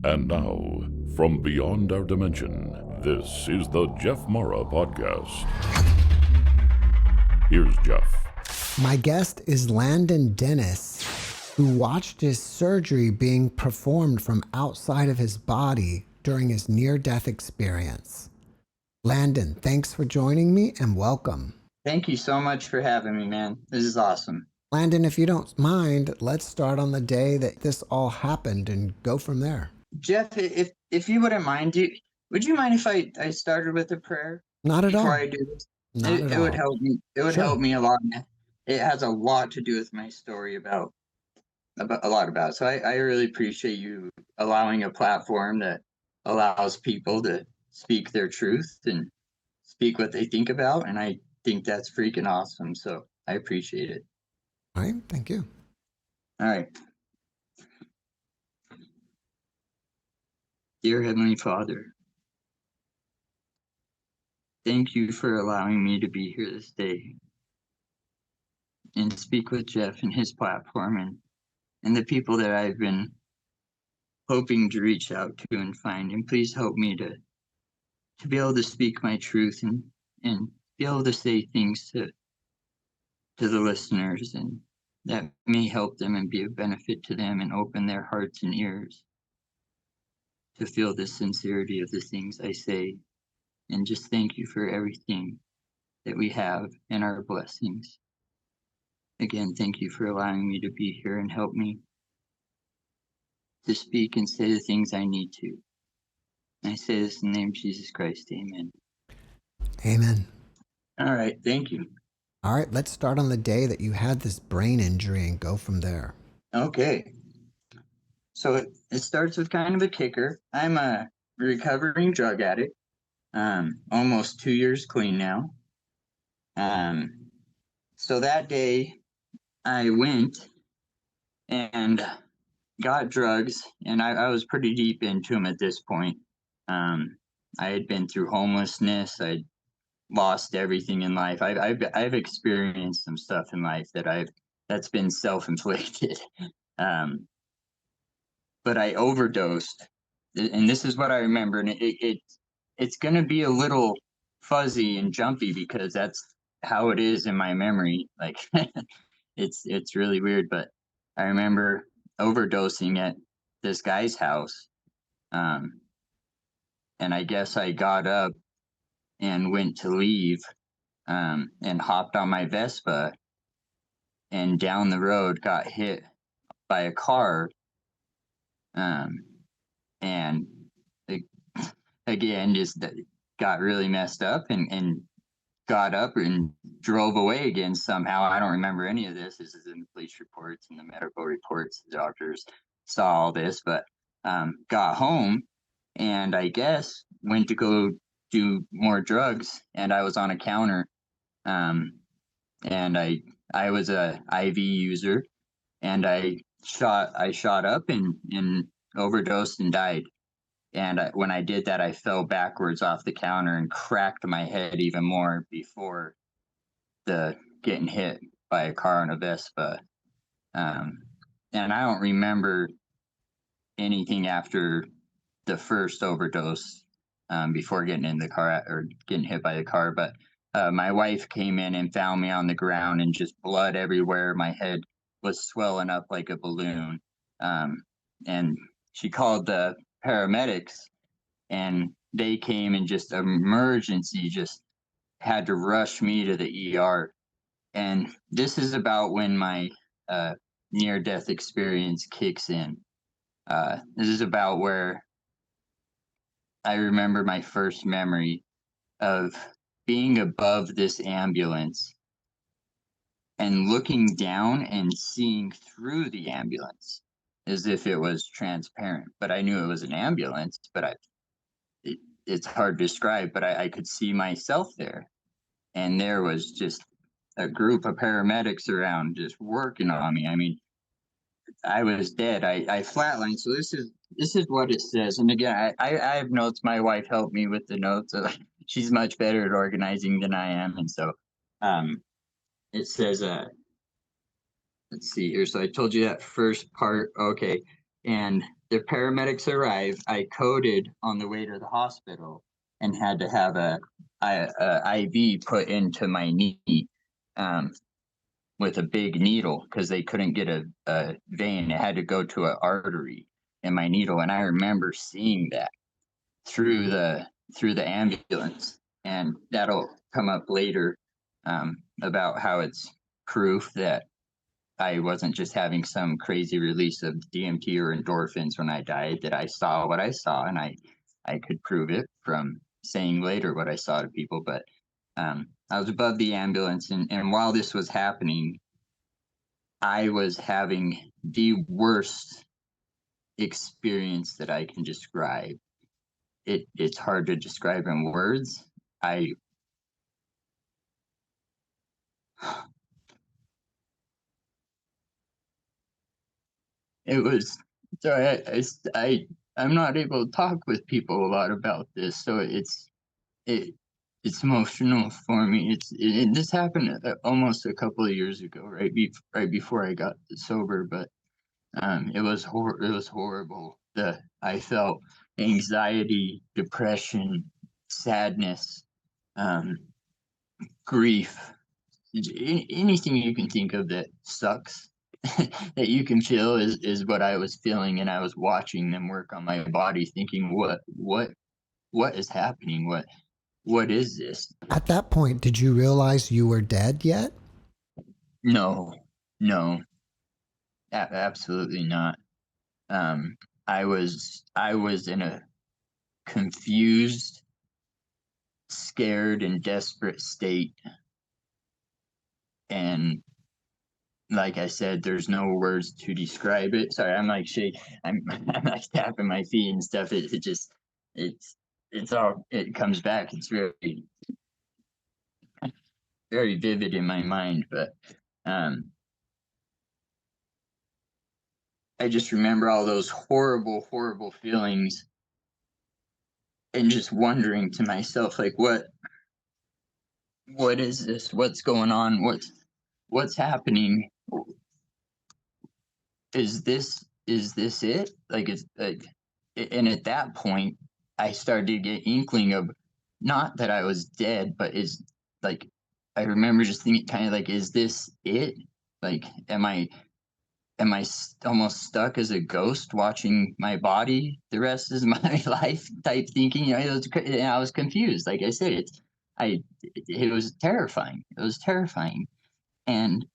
And now, from beyond our dimension, this is the JeffMara podcast. Here's Jeff. My guest is Landon Dennis, who watched his surgery being performed from outside of his body during his near-death experience. Landon, thanks for joining me and welcome. Thank you so much for having me, man. This is awesome. Landon, if you don't mind, let's start on the day that this all happened and go from there. Jeff, if you wouldn't mind, would you mind if I started with a prayer? Not at all. Before I do this? It would help me. It would Sure. help me a lot. It has a lot to do with my story about a lot about. So I really appreciate you allowing a platform that allows people to speak their truth and speak what they think about. And I think that's freaking awesome. So I appreciate it. All right, thank you. All right. Dear Heavenly Father, thank you for allowing me to be here this day and speak with Jeff and his platform and the people that I've been hoping to reach out to and find. And please help me to be able to speak my truth and be able to say things to the listeners, and that may help them and be of benefit to them and open their hearts and ears to feel the sincerity of the things I say. And just thank you for everything that we have and our blessings. Again, thank you for allowing me to be here and help me to speak and say the things I need to. I say this in the name of Jesus Christ. Amen. Amen. All right. Thank you. All right, let's start on the day that you had this brain injury and go from there. Okay. So it starts with kind of a kicker. I'm a recovering drug addict, almost 2 years clean now. So that day I went and got drugs, and I was pretty deep into them at this point. I had been through homelessness. I'd lost everything in life. I've experienced some stuff in life that's been self-inflicted. But I overdosed, and this is what I remember. And it's going to be a little fuzzy and jumpy because that's how it is in my memory. Like it's really weird, but I remember overdosing at this guy's house. And I guess I got up and went to leave, and hopped on my Vespa and down the road got hit by a car. And again, just got really messed up and got up and drove away again somehow. I don't remember any of this. This is in the police reports and the medical reports. The doctors saw all this, but got home and I guess went to go do more drugs, and I was on a counter. And I was a IV user, and I shot up and overdosed and died. And when I did that, I fell backwards off the counter and cracked my head even more before the getting hit by a car on a Vespa. And I don't remember anything after the first overdose, before getting in the car or getting hit by the car. But my wife came in and found me on the ground and just blood everywhere. My head was swelling up like a balloon. And she called the paramedics, and they came and just emergency just had to rush me to the ER. And this is about when my near-death experience kicks in. This is about where I remember my first memory of being above this ambulance and looking down and seeing through the ambulance as if it was transparent. But I knew it was an ambulance, but it's hard to describe, but I could see myself there. And there was just a group of paramedics around just working on me. I mean, I was dead. I flatlined. So this is what it says. And again, I have notes. My wife helped me with the notes. She's much better at organizing than I am. And so it says, let's see here. So I told you that first part. Okay. And the paramedics arrived. I coded on the way to the hospital and had to have a IV put into my knee with a big needle because they couldn't get a vein. It had to go to an artery in my needle. And I remember seeing that through the ambulance, and that'll come up later about how it's proof that I wasn't just having some crazy release of DMT or endorphins when I died, that I saw what I saw, and I could prove it from saying later what I saw to people. But I was above the ambulance, and while this was happening, I was having the worst experience that I can describe. It's hard to describe in words. I it was so I'm not able to talk with people a lot about this, so it it's emotional for me. This happened almost a couple of years ago, right before I got sober, but it was horrible. I felt anxiety, depression, sadness, um, grief, anything you can think of that sucks that you can feel is what I was feeling, and I was watching them work on my body, thinking, what is happening? What is this? At that point, did you realize you were dead yet? No, no, absolutely not. Um, I was in a confused, scared, and desperate state, and like I said, there's no words to describe it. Sorry, I'm like shaking. I'm like tapping my feet and stuff. It just it's it's all it comes back. It's very vivid in my mind. But um, I just remember all those horrible feelings, and just wondering to myself, like, what is this? What's going on? What's happening? Is this it? Like, it's like, and at that point I started to get inkling of, not that I was dead, but is like, I remember just thinking kind of like, is this it? Like, am I almost stuck as a ghost watching my body the rest of my life type thinking? I was confused. Like I said, it was terrifying. It was terrifying. And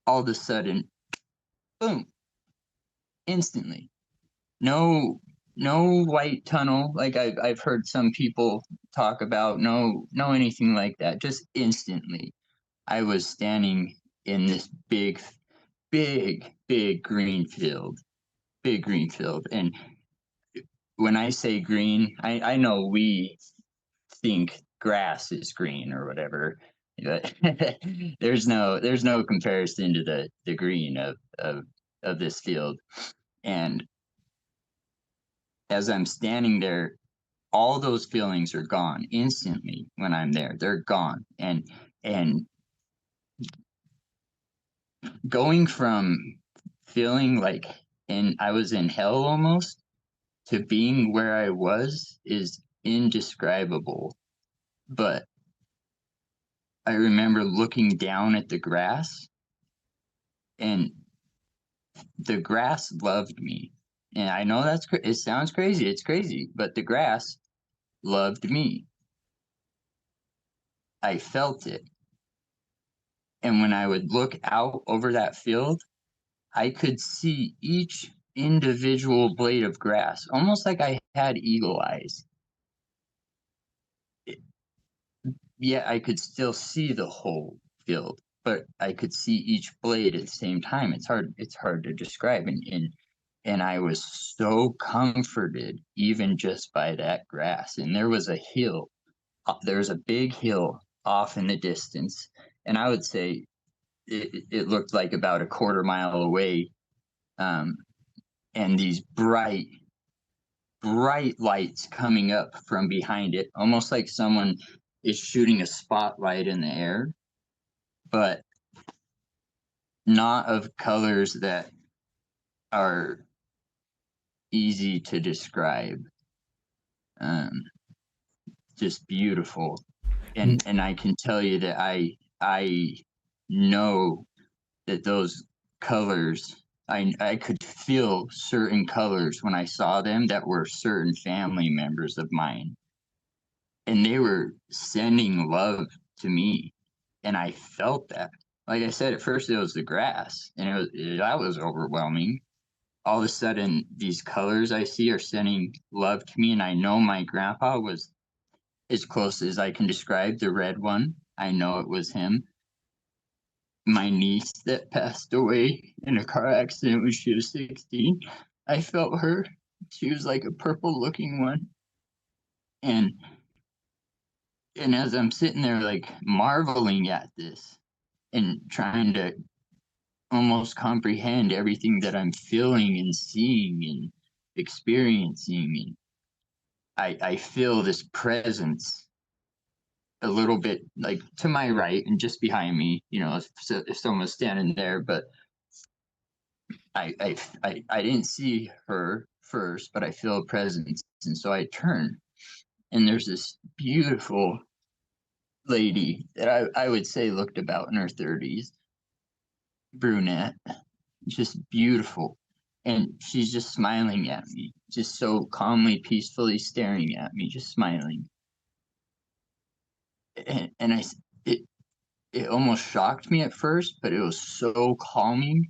all of a sudden, boom, instantly, no white tunnel like I've heard some people talk about, no anything like that. Just instantly I was standing in this big green field. And when I say green, I know we think grass is green or whatever, but there's no comparison to the green of this field. And as I'm standing there, all those feelings are gone instantly. When I'm there, they're gone. And going from feeling like I was in hell almost, to being where I was, is indescribable. But I remember looking down at the grass, and the grass loved me. And I know it sounds crazy. It's crazy, but the grass loved me. I felt it. And when I would look out over that field, I could see each individual blade of grass, almost like I had eagle eyes. Yet I could still see the whole field, but I could see each blade at the same time. It's hard to describe. And I was so comforted even just by that grass. And there was a hill, there's a big hill off in the distance. And I would say it looked like about a quarter mile away. And these bright lights coming up from behind it, almost like someone is shooting a spotlight in the air, but not of colors that are easy to describe. Um, just beautiful. And I can tell you that I know that those colors, I could feel certain colors when I saw them that were certain family members of mine, and they were sending love to me, and I felt that. Like I said, at first it was the grass, and that was overwhelming. All of a sudden, these colors I see are sending love to me, and I know my grandpa was as close as I can describe the red one. I know it was him. My niece that passed away in a car accident when she was 16, I felt her. She was like a purple looking one. And as I'm sitting there like marveling at this and trying to almost comprehend everything that I'm feeling and seeing and experiencing, and I feel this presence a little bit like to my right and just behind me, if someone's standing there. But I didn't see her first, but I feel a presence, and so I turn, and there's this beautiful lady that I would say looked about in her 30s, brunette, just beautiful, and she's just smiling at me, just so calmly, peacefully staring at me, just smiling, and it almost shocked me at first, but it was so calming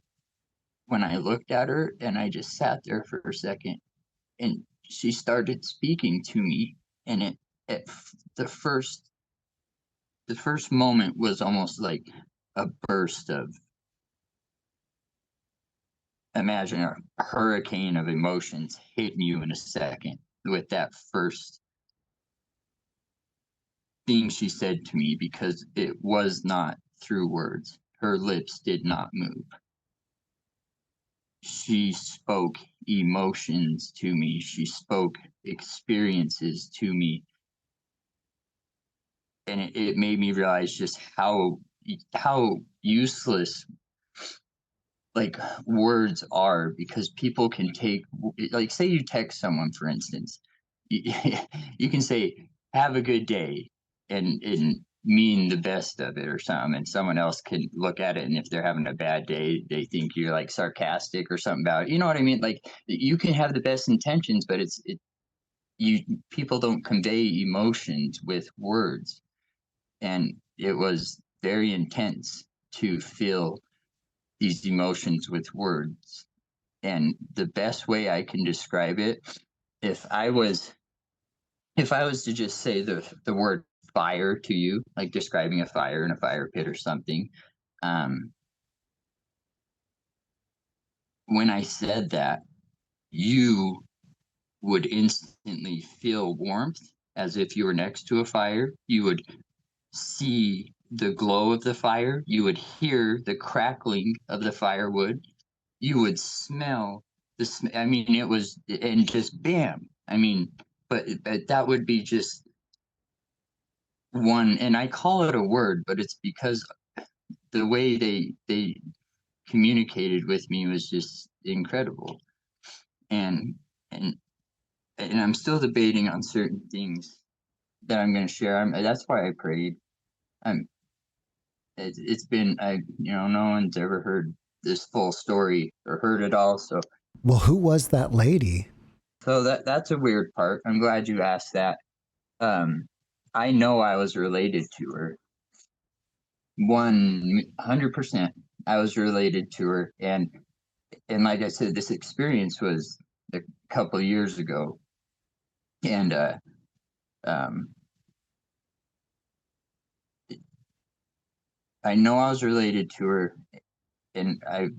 when I looked at her, and I just sat there for a second, and she started speaking to me, and it the first moment was almost like a burst of, imagine a hurricane of emotions hitting you in a second with that first thing she said to me, because it was not through words. Her lips did not move. She spoke emotions to me. She spoke experiences to me, and it made me realize just how useless like words are, because people can take, like, say you text someone, for instance, you, you can say have a good day and mean the best of it or something, and someone else can look at it, and if they're having a bad day, they think you're like sarcastic or something about it. You know what I mean? Like, you can have the best intentions, but you people don't convey emotions with words, and it was very intense to feel these emotions with words. And the best way I can describe it, if I was to just say the word fire to you, like describing a fire in a fire pit or something, um, when I said that, you would instantly feel warmth as if you were next to a fire. You would see the glow of the fire. You would hear the crackling of the firewood. You would smell I mean, it was, and just bam. I mean, but that would be just one, and I call it a word, but it's because the way they communicated with me was just incredible. And and and I'm still debating on certain things that I'm going to share. That's why I prayed. I'm it's been, no one's ever heard this full story or heard it all, Well, who was that lady? that's a weird part. I'm glad you asked that. um I know I was related to her, 100%. I was related to her, and like I said, this experience was a couple of years ago, and um I know I was related to her, and I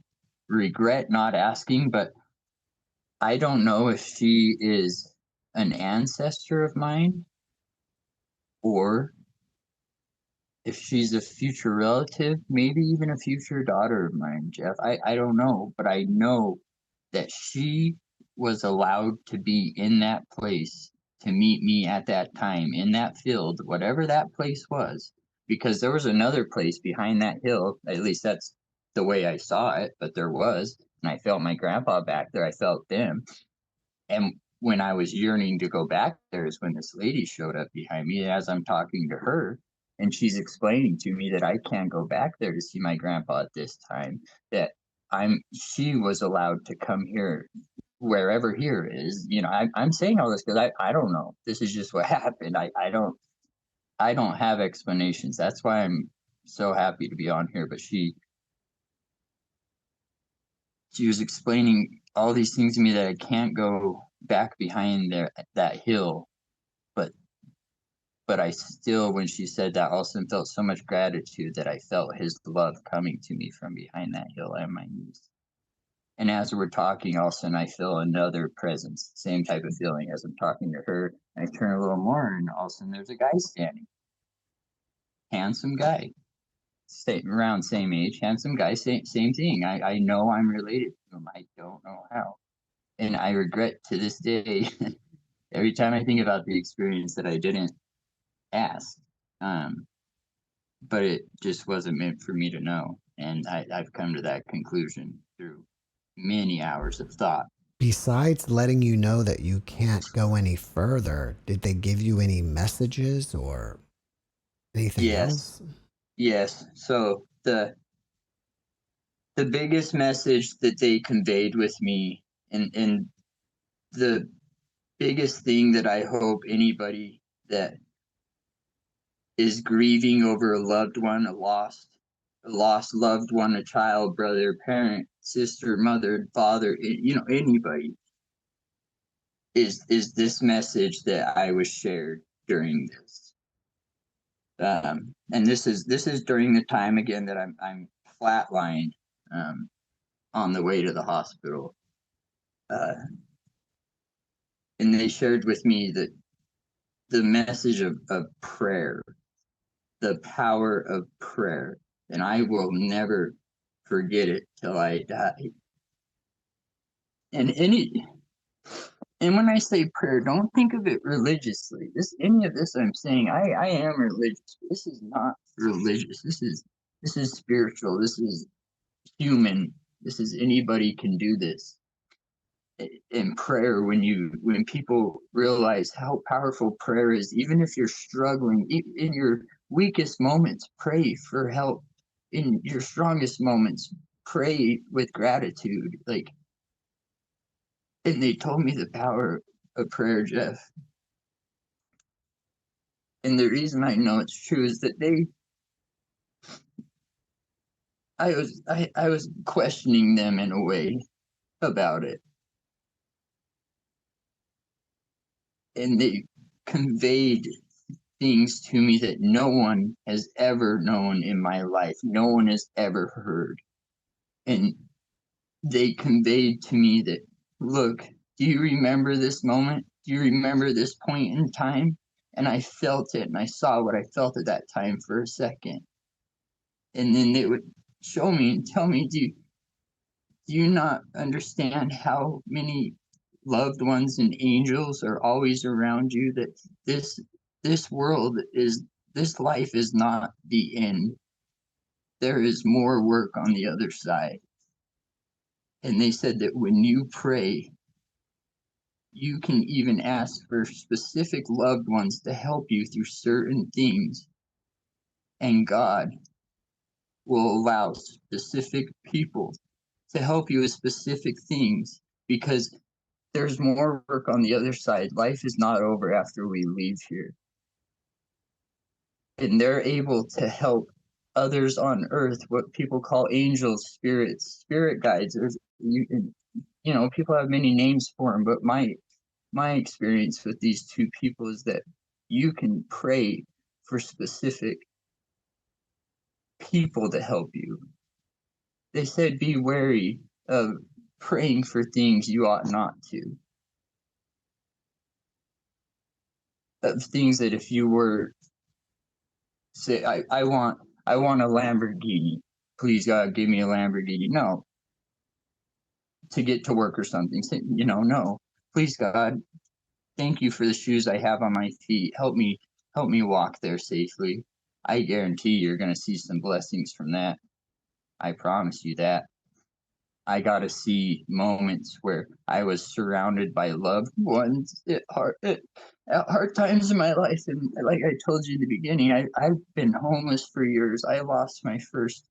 regret not asking, but I don't know if she is an ancestor of mine, or if she's a future relative, maybe even a future daughter of mine, Jeff. I don't know, but I know that she was allowed to be in that place to meet me at that time in that field, whatever that place was, because there was another place behind that hill. At least that's the way I saw it, but there was, and I felt my grandpa back there. I felt them. And when I was yearning to go back there is when this lady showed up behind me as I'm talking to her. And she's explaining to me that I can't go back there to see my grandpa at this time, that she was allowed to come here wherever here is. You know, I'm saying all this because I don't know. This is just what happened. I don't have explanations. That's why I'm so happy to be on here. But she was explaining all these things to me that I can't go back behind there that hill. But I still, when she said that, also felt so much gratitude that I felt his love coming to me from behind that hill and my knees. And as we're talking, all of a sudden I feel another presence, same type of feeling as I'm talking to her. And I turn a little more, and all of a sudden there's a guy standing, handsome guy, around same age, handsome guy, same thing. I know I'm related to him. I don't know how. And I regret to this day, every time I think about the experience, that I didn't ask. But it just wasn't meant for me to know. And I've come to that conclusion through many hours of thought. Besides letting you know that you can't go any further, did they give you any messages or anything Yes. else? Yes. So the biggest message that they conveyed with me, and the biggest thing that I hope anybody that is grieving over a loved one, a lost loved one, a child, brother, parent, sister, mother, father, you know, anybody, is this message that I was shared during this. And this is during the time again that I'm flatlined, on the way to the hospital. And they shared with me that the message of prayer, the power of prayer, and I will never forget it till I die. And when I say prayer, don't think of it religiously. Any of this I'm saying, I am religious. This is not religious. This is spiritual. This is human. This is anybody can do this. In prayer, when people realize how powerful prayer is, even if you're struggling in your weakest moments, pray for help. In your strongest moments, pray with gratitude. Like, and they told me the power of prayer, Jeff. And the reason I know it's true is that I was questioning them in a way about it, and they conveyed things to me that no one has ever known in my life, no one has ever heard. And they conveyed to me that, look, do you remember this moment? Do you remember this point in time? And I felt it, and I saw what I felt at that time for a second. And then they would show me and tell me, do you not understand how many loved ones and angels are always around you, that this world is, this life is not the end. There is more work on the other side. And they said that when you pray, you can even ask for specific loved ones to help you through certain things, and God will allow specific people to help you with specific things, because there's more work on the other side. Life is not over after we leave here. And they're able to help others on earth, what people call angels, spirits, spirit guides. You know, people have many names for them, but my experience with these two people is that you can pray for specific people to help you. They said, be wary of praying for things you ought not to. Of things that if you were, say, I want a Lamborghini. Please, God, give me a Lamborghini. No. To get to work or something. Say, you know, no. Please, God, thank you for the shoes I have on my feet. Help me walk there safely. I guarantee you're going to see some blessings from that. I promise you that. I got to see moments where I was surrounded by loved ones at hard times in my life. And like I told you in the beginning, I've been homeless for years. I lost my first,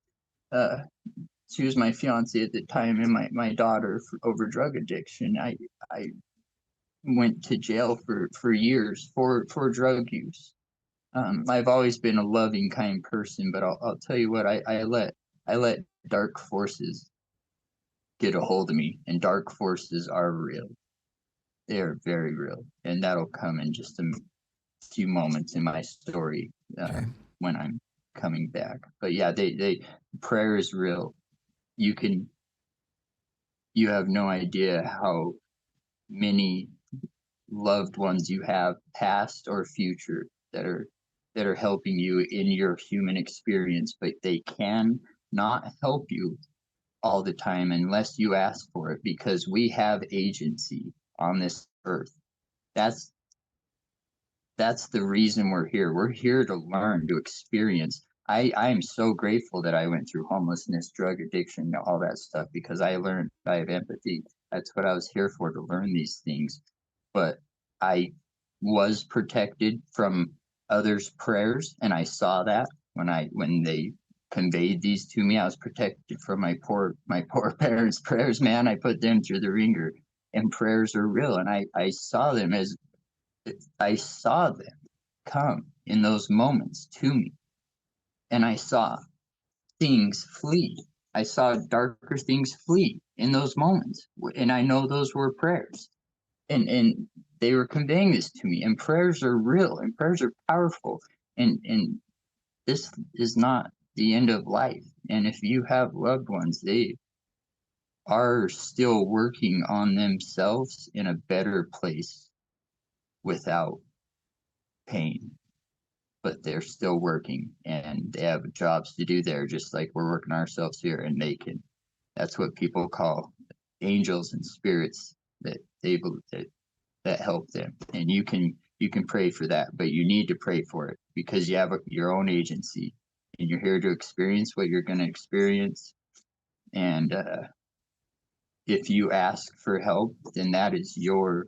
she was my fiance at the time, and my daughter over drug addiction. I went to jail for years for drug use. I've always been a loving, kind person, but I'll tell you what, I let dark forces get a hold of me, and dark forces are real. They are very real, and that'll come in just a few moments in my story Okay. when I'm coming back. But yeah, they prayer is real. You have no idea how many loved ones you have, past or future, that are helping you in your human experience, but they can not help you all the time unless you ask for it, because we have agency on this earth. That's the reason we're here. We're here to learn, to experience. I am so grateful that I went through homelessness, drug addiction, all that stuff, because I learned I have empathy. That's what I was here for, to learn these things. But I was protected from others' prayers, and I saw that when they conveyed these to me. I was protected from my poor parents' prayers. Man, I put them through the ringer, and prayers are real. And I saw them as I saw them come in those moments to me, and I saw things flee. I saw darker things flee in those moments, and I know those were prayers, and they were conveying this to me. And prayers are real, and prayers are powerful, and this is not the end of life. And if you have loved ones, they are still working on themselves in a better place without pain, but they're still working, and they have jobs to do there, just like we're working ourselves here. And that's what people call angels and spirits, that that help them. And you can pray for that, but you need to pray for it, because you have your own agency, and you're here to experience what you're going to experience. And if you ask for help, then that is your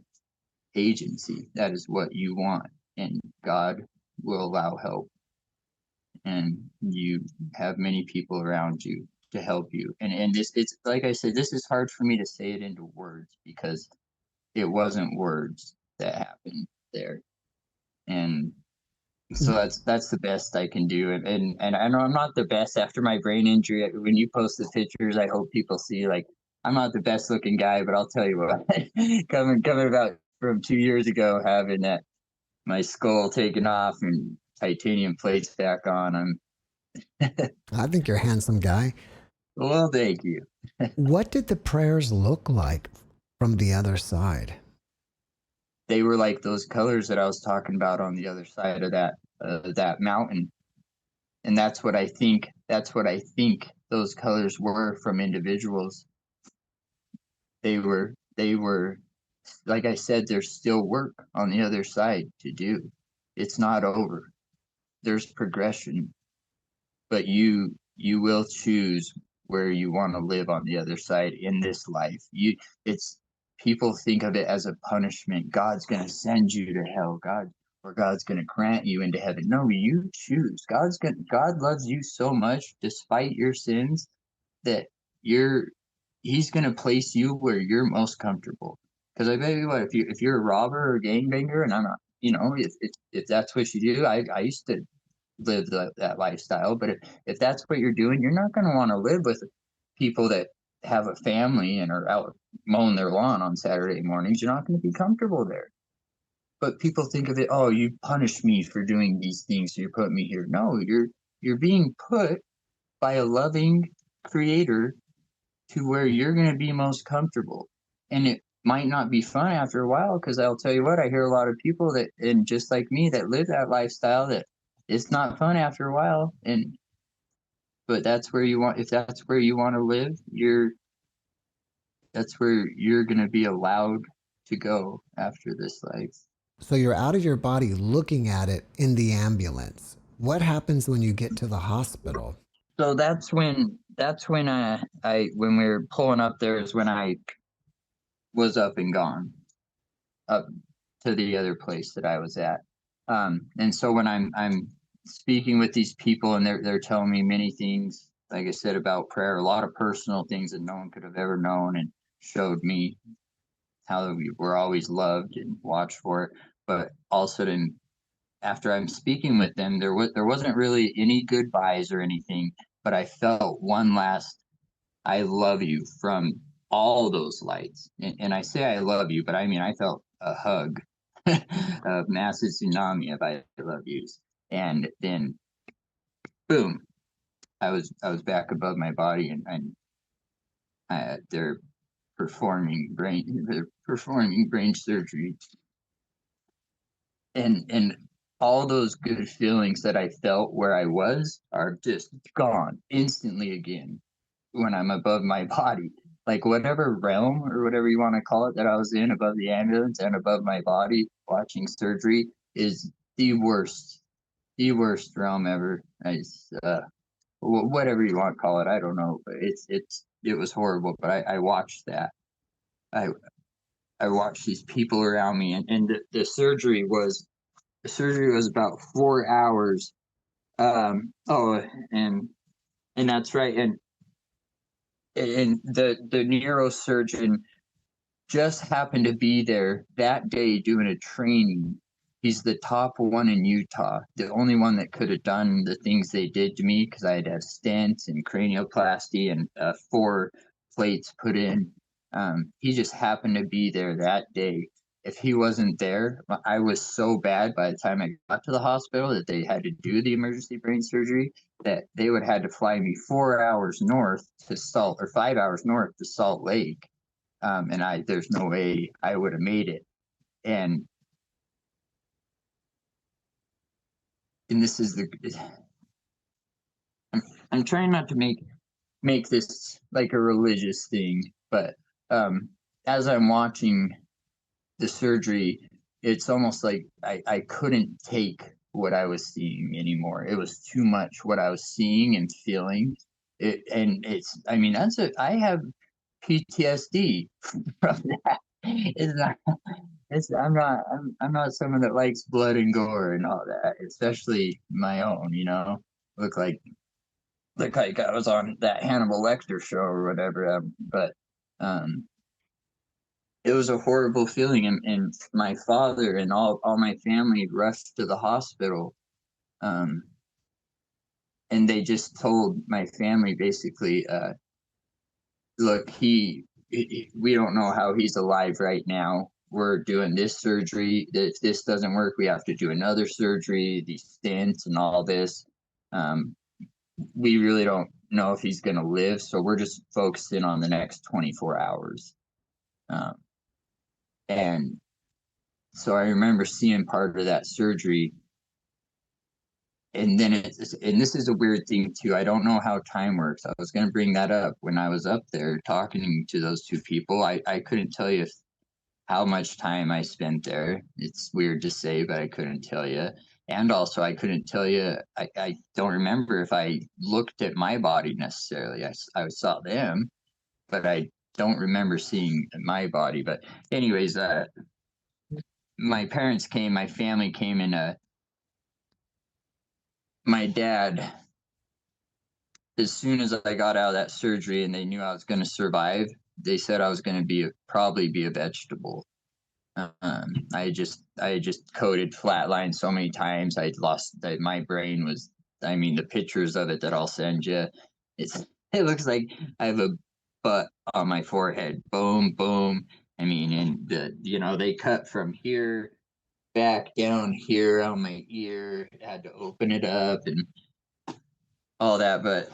agency. That is what you want, and God will allow help. And you have many people around you to help you. And this, it's like I said, this is hard for me to say it into words, because it wasn't words that happened there. And so that's the best I can do. And I know I'm not the best after my brain injury. When you post the pictures, I hope people see, like, I'm not the best looking guy, but I'll tell you what, coming about from 2 years ago, having that, my skull taken off and titanium plates back on, I think you're a handsome guy. well, thank you. What did the prayers look like from the other side? They were like those colors that I was talking about on the other side of that mountain. And that's what I think those colors were from individuals. They were like I said, there's still work on the other side to do. It's not over. There's progression, but you will choose where you want to live on the other side in this life. It's People think of it as a punishment. God's going to send you to hell. God's going to grant you into heaven. No, you choose. God loves you so much despite your sins, that he's going to place you where you're most comfortable. Because I bet you what, if you're a robber or a gangbanger, and I'm not, if that's what you do, I used to live that lifestyle. But if that's what you're doing, you're not going to want to live with people that have a family and are out mowing their lawn on Saturday mornings. You're not going to be comfortable there. But people think of it, oh, you punish me for doing these things, so you put me here. No, you're being put by a loving creator to where you're going to be most comfortable. And it might not be fun after a while, because I'll tell you what, I hear a lot of people that, and just like me, that live that lifestyle, that it's not fun after a while. But that's where you want, if that's where you want to live, that's where you're going to be allowed to go after this life. So you're out of your body looking at it in the ambulance. What happens when you get to the hospital? So that's when that's when when we were pulling up there is when I was up and gone up to the other place that I was at. And so when I'm speaking with these people and they're telling me many things, like I said, about prayer, a lot of personal things that no one could have ever known, and showed me how we were always loved and watched for. But all of a sudden, after I'm speaking with them, there wasn't really any goodbyes or anything, but I felt one last "I love you" from all those lights. And I say I love you, but I mean I felt a hug, a massive tsunami of "I love yous," and then boom, I was back above my body, and they're performing brain surgery, and all those good feelings that I felt where I was are just gone instantly again when I'm above my body. Like whatever realm or whatever you want to call it that I was in above the ambulance and above my body watching surgery is the worst realm ever. Whatever you want to call it, I don't know, but it was horrible. But I watched that. I I watched these people around me, and the surgery was about 4 hours. Oh, and that's right, and the neurosurgeon just happened to be there that day doing a training. He's the top one in Utah, the only one that could have done the things they did to me because I had to have stents and cranioplasty and 4 plates put in. He just happened to be there that day. If he wasn't there, I was so bad by the time I got to the hospital that they had to do the emergency brain surgery that they would have had to fly me 4 hours north to Salt, or 5 hours north to Salt Lake, and there's no way I would have made it. And this is I'm trying not to make this like a religious thing, but as I'm watching the surgery, it's almost like I couldn't take what I was seeing anymore. It was too much what I was seeing and feeling. I mean, I have PTSD from that. It's not I'm not someone that likes blood and gore and all that, especially my own, Look like look like I was on that Hannibal Lecter show or whatever. But um it was a horrible feeling, and my father and all my family rushed to the hospital. Um and they just told my family basically, look, we don't know how he's alive right now. We're doing this surgery. If this doesn't work, we have to do another surgery, these stents and all this. Um, we really don't know if he's going to live. So we're just focusing on the next 24 hours. Um, and so I remember seeing part of that surgery. And then and this is a weird thing too. I don't know how time works. I was going to bring that up when I was up there talking to those 2 people. I couldn't tell you how much time I spent there. It's weird to say, but I couldn't tell you. And also, I couldn't tell you, I don't remember if I looked at my body necessarily. I saw them, but I don't remember seeing my body. But, anyways, my parents came, my family came, and my dad, as soon as I got out of that surgery and they knew I was going to survive, they said I was going to probably be a vegetable. I just coded flatline so many times. I'd lost that. My brain was, I mean, the pictures of it that I'll send you, it looks like I have a butt on my forehead. Boom, boom. I mean, and they cut from here back down here on my ear. Had to open it up and all that. But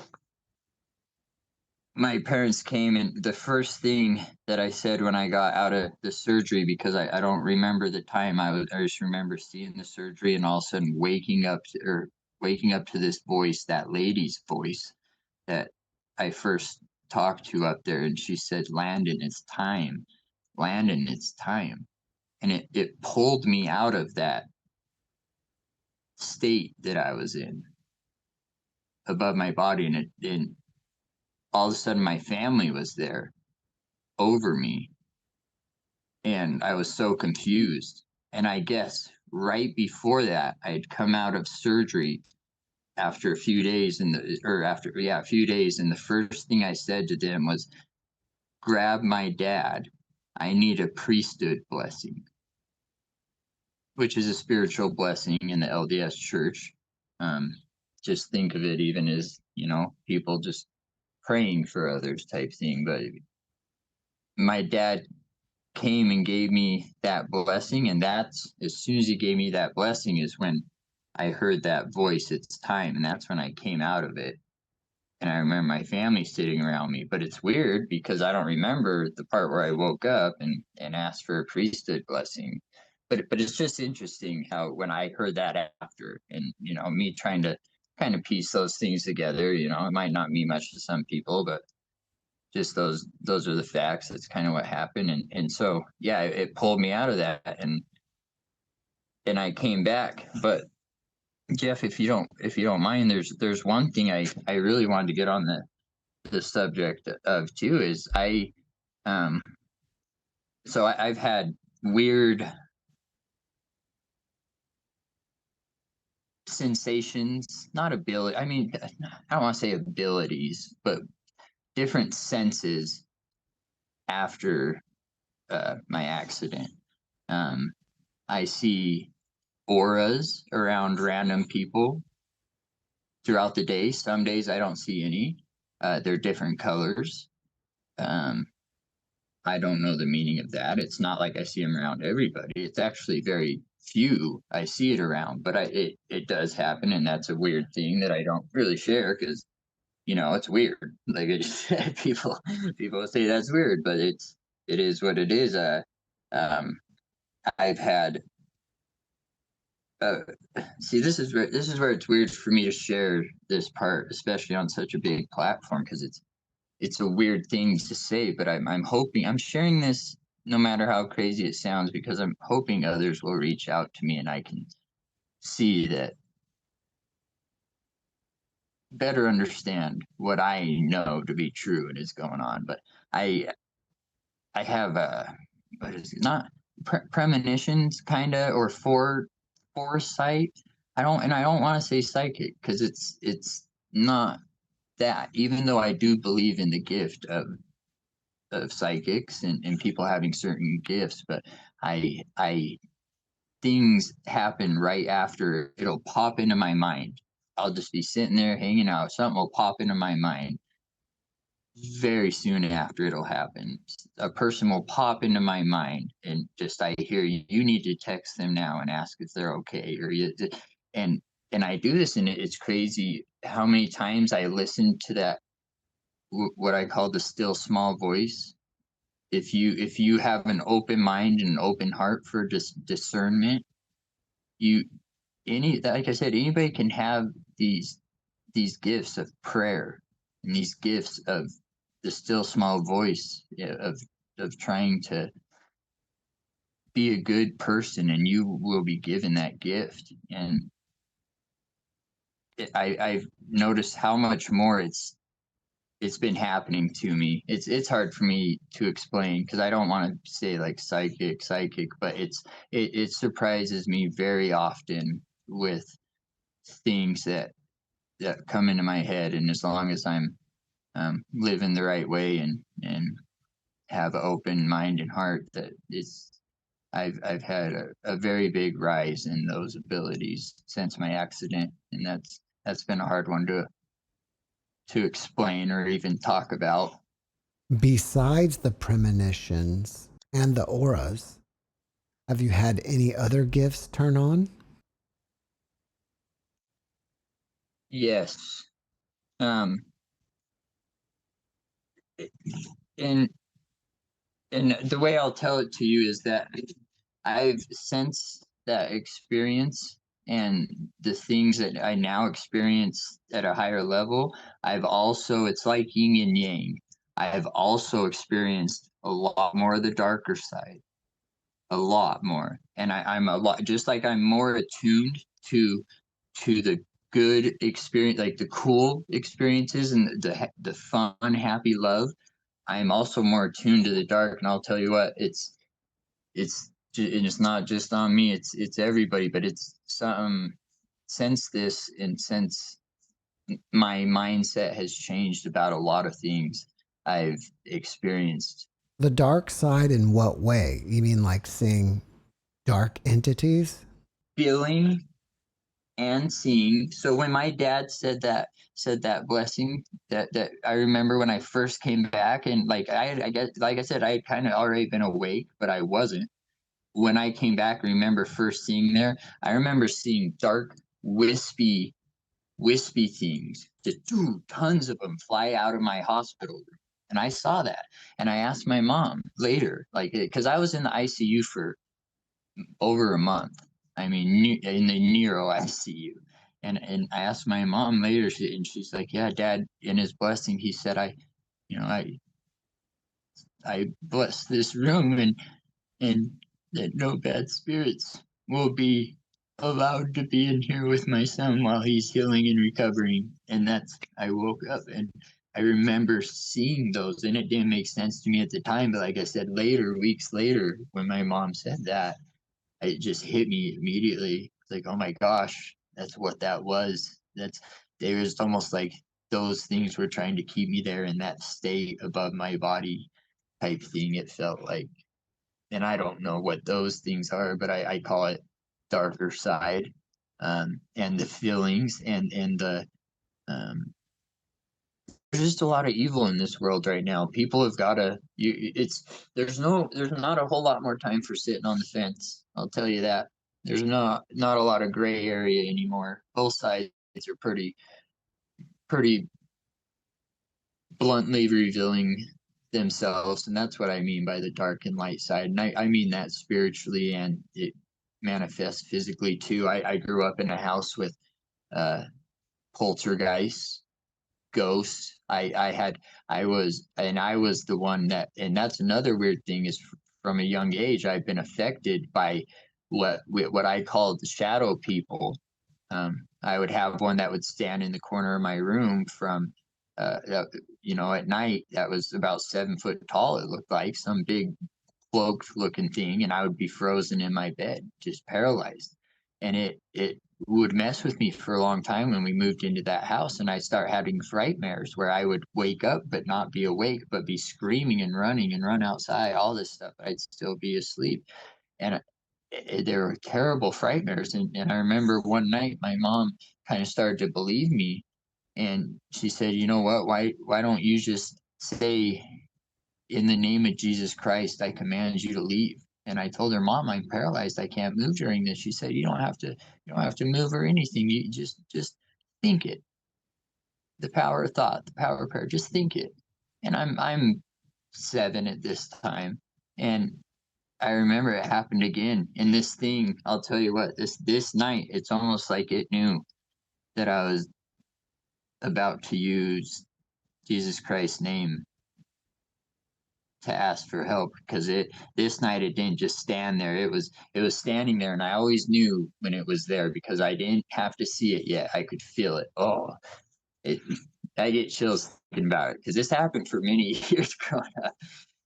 my parents came, and the first thing that I said when I got out of the surgery, because I don't remember the time, I just remember seeing the surgery and all of a sudden waking up to this voice, that lady's voice that I first talked to up there, and she said, "Landon, it's time. Landon, it's time." And it pulled me out of that state that I was in above my body, and all of a sudden my family was there over me, and I was so confused. And I guess right before that, I'd come out of surgery after a few days, a few days, and the first thing I said to them was, grab my dad. I need a priesthood blessing, which is a spiritual blessing in the LDS church. Um, just think of it even as, people just praying for others type thing. But my dad came and gave me that blessing, and that's, as soon as he gave me that blessing, is when I heard that voice, it's time. And that's when I came out of it. And I remember my family sitting around me. But it's weird because I don't remember the part where I woke up and asked for a priesthood blessing. But it's just interesting how when I heard that after, and me trying to kind of piece those things together, it might not mean much to some people, but just those are the facts. That's kind of what happened. And so yeah, it pulled me out of that, and I came back. But Jeff, if you don't mind, there's one thing I really wanted to get on the subject of too, is I've had weird sensations, not ability. I mean, I don't want to say abilities, but different senses after my accident. I see auras around random people throughout the day. Some days I don't see any. They're different colors. I don't know the meaning of that. It's not like I see them around everybody. It's actually very few I see it around, but it does happen, and that's a weird thing that I don't really share because it's weird. Like people say that's weird, but it is what it is. Um, I've had uh, see, this is where it's weird for me to share this part, especially on such a big platform, because it's a weird thing to say. But I'm hoping I'm sharing this no matter how crazy it sounds, because I'm hoping others will reach out to me and I can see that, better understand what I know to be true and is going on. But I I have what is it, not premonitions kind of, or foresight. I don't want to say psychic because it's not that, even though I do believe in the gift of psychics and people having certain gifts. But I things happen right after, it'll pop into my mind. I'll just be sitting there hanging out, something will pop into my mind very soon after it'll happen. A person will pop into my mind, and just I hear, you need to text them now and ask if they're okay, and and I do this, and it's crazy how many times I listen to that, what I call the still small voice. If you have an open mind and an open heart for just discernment, you like I said, anybody can have these gifts of prayer, and these gifts of the still small voice, of trying to be a good person, and you will be given that gift. And I've noticed how much more it's been happening to me. It's hard for me to explain because I don't want to say like psychic, but it surprises me very often with things that come into my head. And as long as I'm living the right way and have an open mind and heart, that I've had a very big rise in those abilities since my accident, and that's been a hard one to explain or even talk about. Besides the premonitions and the auras, have you had any other gifts turn on? Yes. Um, and and the way I'll tell it to you is that I've sensed that experience, and the things that I now experience at a higher level. It's like yin and yang. I've also experienced a lot more of the darker side, a lot more. And I'm a lot, just like I'm more attuned to the good experience, like the cool experiences and the fun, happy love, I am also more attuned to the dark. And I'll tell you what, and it's not just on me, it's everybody, but it's some since this and since my mindset has changed about a lot of things I've experienced. The dark side in what way? You mean like seeing dark entities? Feeling and seeing. So when my dad said that blessing, that I remember when I first came back, and like I guess, like I said, I had kind of already been awake, but I wasn't. When I came back, I remember first seeing there, I remember seeing dark, wispy things, just tons of them fly out of my hospital room. And I saw that. And I asked my mom later, like, because I was in the ICU for over a month. I mean, in the neuro ICU. And I asked my mom later, and she's like, "Yeah, Dad, in his blessing, he said, you know, I blessed this room, and that no bad spirits will be allowed to be in here with my son while he's healing and recovering." And I woke up and I remember seeing those, and it didn't make sense to me at the time. But like I said, later, weeks later, when my mom said that, it just hit me immediately. It's like, oh my gosh, that's what that was. They was almost like those things were trying to keep me there in that state above my body type thing. It felt like, and I don't know what those things are, but I call it darker side, and the feelings and the there's just a lot of evil in this world right now. People have got to. It's there's not a whole lot more time for sitting on the fence. I'll tell you that. There's not a lot of gray area anymore. Both sides are pretty bluntly revealing themselves, and that's what I mean by the dark and light side. And I mean that spiritually, and it manifests physically too. I grew up in a house with uh, poltergeists, ghosts. I was the one that, and that's another weird thing is from a young age I've been affected by what I called the shadow people. I would have one that would stand in the corner of my room from, at night, that was about 7 foot tall. It looked like some big cloaked looking thing, and I would be frozen in my bed, just paralyzed. And it would mess with me for a long time when we moved into that house, and I start having frightmares where I would wake up but not be awake, but be screaming and running and run outside, all this stuff. I'd still be asleep. And they were terrible frightmares. And I remember one night my mom kind of started to believe me, and she said, "You know what? Why don't you just say, in the name of Jesus Christ, I command you to leave." And I told her, "Mom, I'm paralyzed. I can't move during this." She said, You don't have to move or anything. You just think it. The power of thought, the power of prayer. Just think it." And I'm 7 at this time, and I remember it happened again. And this thing, I'll tell you what, this night, it's almost like it knew that I was about to use Jesus Christ's name to ask for help, because it this night it didn't just stand there. It was standing there, and I always knew when it was there because I didn't have to see it yet. I could feel it. Oh, it I get chills thinking about it because this happened for many years growing up.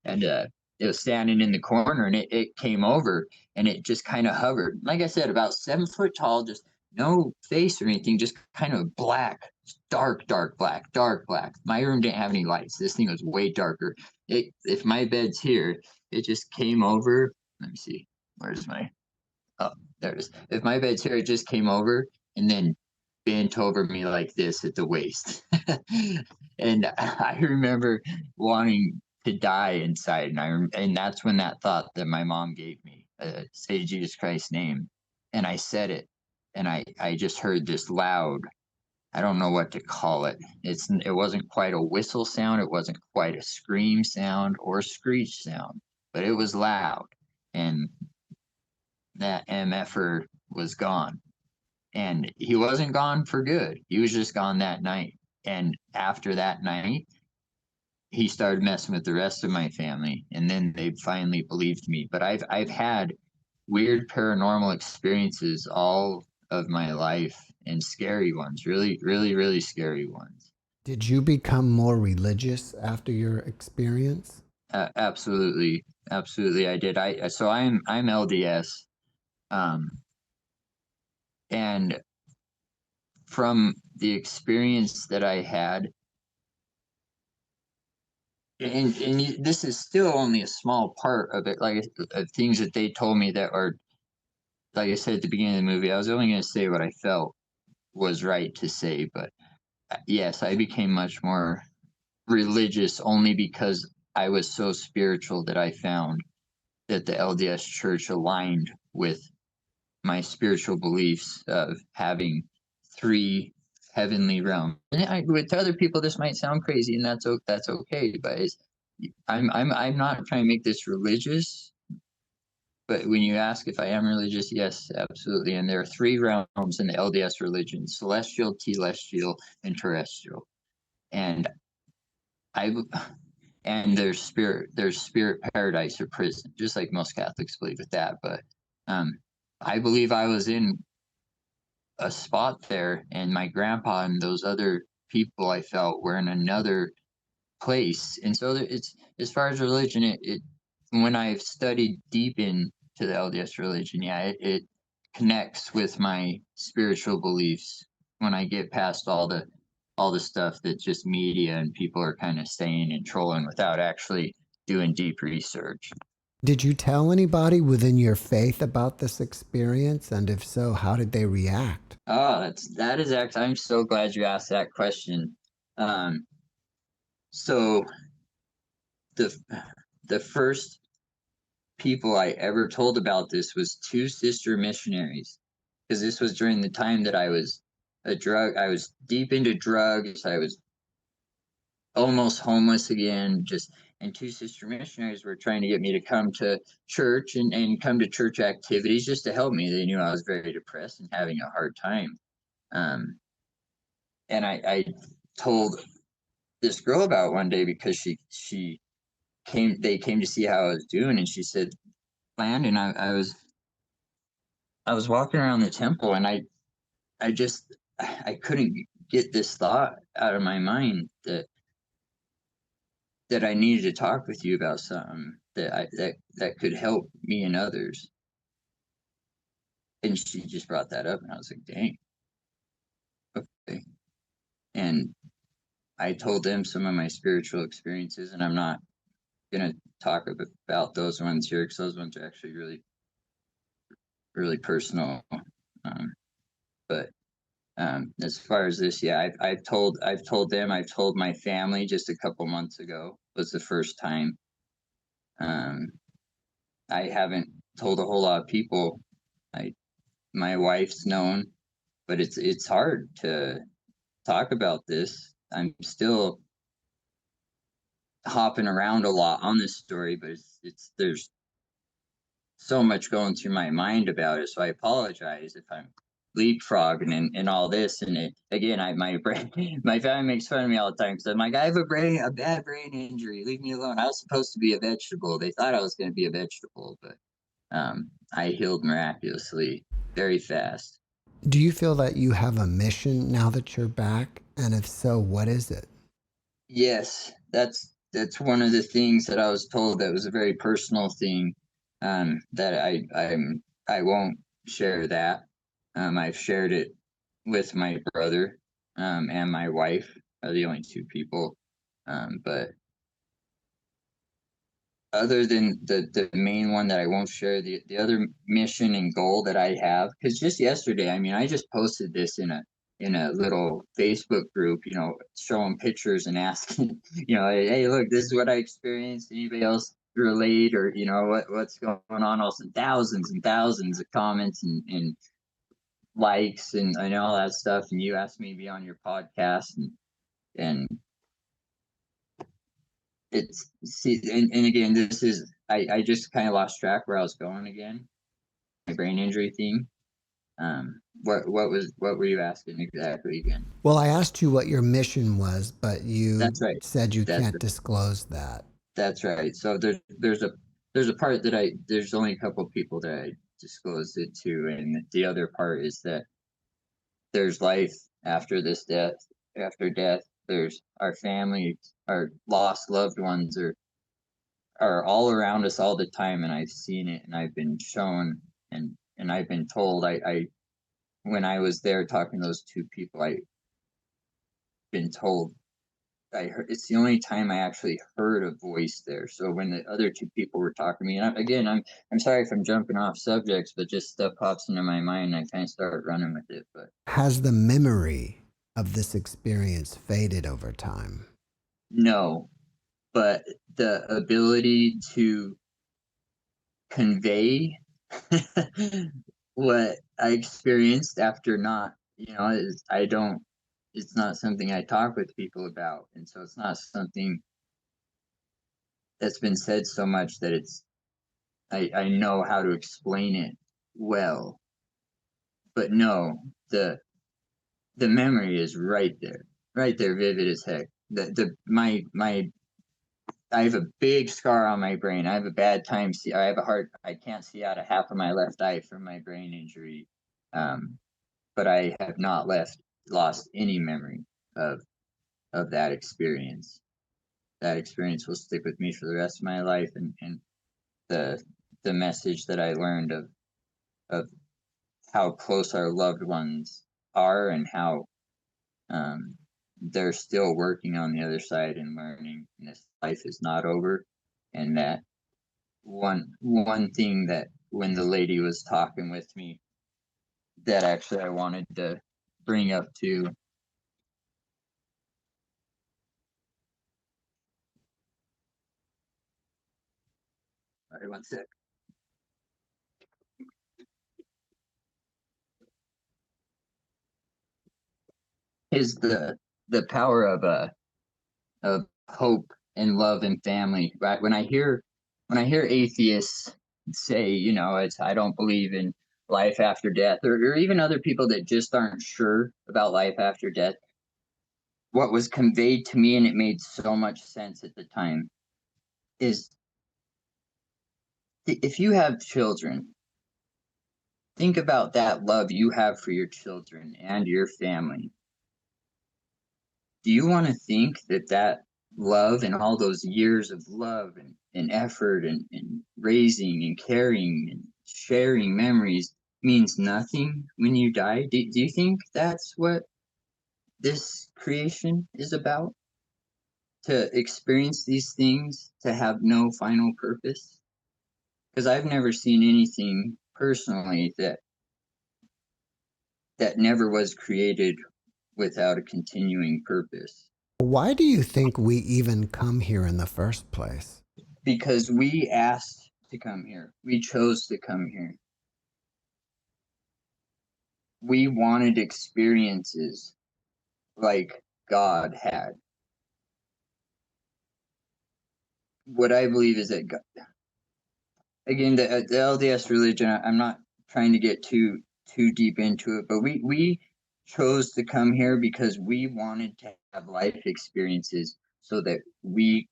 And it was standing in the corner, and it came over, and it just kind of hovered, like I said, about 7 foot tall, just no face or anything, just kind of black, dark black. My room didn't have any lights. This thing was way darker. If my bed's here, it just came over. Let me see, where's my, oh, there it is. If my bed's here, it just came over and then bent over me like this at the waist. And I remember wanting to die inside, and that's when that thought that my mom gave me, say Jesus Christ's name, and I said it, and I just heard this loud, I don't know what to call it. It wasn't quite a whistle sound, it wasn't quite a scream sound or a screech sound, but it was loud, and that MFer was gone. And he wasn't gone for good. He was just gone that night. And after that night, he started messing with the rest of my family, and then they finally believed me. But I've had weird paranormal experiences all of my life, and scary ones, really, really, really scary ones. Did you become more religious after your experience? Absolutely, absolutely, I did. So I'm LDS, um, and from the experience that I had, and this is still only a small part of it, like of things that they told me that are, like I said at the beginning of the movie, I was only going to say what I felt was right to say, but yes, I became much more religious only because I was so spiritual that I found that the LDS church aligned with my spiritual beliefs of having three heavenly realms. And with other people, this might sound crazy, and that's okay. But I'm not trying to make this religious. But when you ask if I am religious, yes, absolutely. And there are three realms in the LDS religion: celestial, telestial, and terrestrial. And I and there's spirit paradise or prison, just like most Catholics believe with that. But I believe I was in a spot there, and my grandpa and those other people I felt were in another place. And so it's, as far as religion, it when I've studied deep into the LDS religion, yeah, it connects with my spiritual beliefs when I get past all the stuff that just media and people are kind of saying and trolling without actually doing deep research. Did you tell anybody within your faith about this experience? And if so, how did they react? Oh, that is actually, I'm so glad you asked that question. Um, so the the first people I ever told about this was two sister missionaries, because this was during the time that I was I was deep into drugs. I was almost homeless again, just, and two sister missionaries were trying to get me to come to church and come to church activities just to help me. They knew I was very depressed and having a hard time. Um, and I told this girl about one day because they came to see how I was doing, and she said, Landon, I was walking around the temple, and I just I couldn't get this thought out of my mind that I needed to talk with you about something that could help me and others. And she just brought that up, and I was like, dang, okay. And I told them some of my spiritual experiences, and I'm not gonna talk about those ones here because those ones are actually really, really personal. Um, but as far as this, yeah, I've told them, I've told my family just a couple months ago was the first time. Um, I haven't told a whole lot of people. I My wife's known, but it's hard to talk about this. I'm still hopping around a lot on this story, but it's there's so much going through my mind about it. So I apologize if I'm leapfrogging and all this. And again, my brain, my family makes fun of me all the time because I'm like, I have a bad brain injury. Leave me alone. I was supposed to be a vegetable. They thought I was going to be a vegetable, but I healed miraculously very fast. Do you feel that you have a mission now that you're back? And if so, what is it? Yes, that's one of the things that I was told that was a very personal thing. That I won't share that. I've shared it with my brother, and my wife are the only two people. But other than the main one that I won't share, the other mission and goal that I have, because just yesterday, I mean, I just posted this in a little Facebook group, showing pictures and asking, hey, look, this is what I experienced. Anybody else relate, or what's going on? Also, thousands and thousands of comments and likes and all that stuff. And you asked me to be on your podcast, and it's see and again, this is I just kind of lost track where I was going again. My brain injury thing. What were you asking exactly again? Well, I asked you what your mission was, but you That's right. said you That's can't disclose that. that's right. So there's a part that there's only a couple of people that I disclosed it to, and the other part is that there's life after this death, after death. There's our family, our lost loved ones are all around us all the time, and I've seen it, and I've been shown, and I've been told. I when I was there talking to those two people, I've been told. I heard, it's the only time I actually heard a voice there. So when the other two people were talking to me, and I'm sorry if I'm jumping off subjects, but just stuff pops into my mind, and I kind of start running with it. But Has the memory of this experience faded over time? no, but the ability to convey what I experienced after not, I don't, it's not something I talk with people about. And so it's not something that's been said so much that I know how to explain it well. But no, the memory is right there, vivid as heck. I have a big scar on my brain. I have a bad time. I have a hard. I can't see out of half of my left eye from my brain injury, but I have not lost any memory of that experience. That experience will stick with me for the rest of my life, and the the message that I learned of how close our loved ones are, and how they're still working on the other side and learning, and this life is not over, and that one thing that when the lady was talking with me that actually I wanted to bring up too. All right, one sec. Is the power of hope and love and family. Right? When I hear atheists say, it's I don't believe in life after death, or even other people that just aren't sure about life after death, what was conveyed to me, and it made so much sense at the time, is if you have children, think about that love you have for your children and your family. Do you want to think that love and all those years of love and effort and raising and caring and sharing memories means nothing when you die? Do you think that's what this creation is about? To experience these things, to have no final purpose? Because I've never seen anything personally that never was created without a continuing purpose. Why do you think we even come here in the first place? Because we asked to come here. We chose to come here. We wanted experiences like God had. What I believe is that God, again, the LDS religion, I'm not trying to get too deep into it, but we chose to come here because we wanted to have life experiences so that we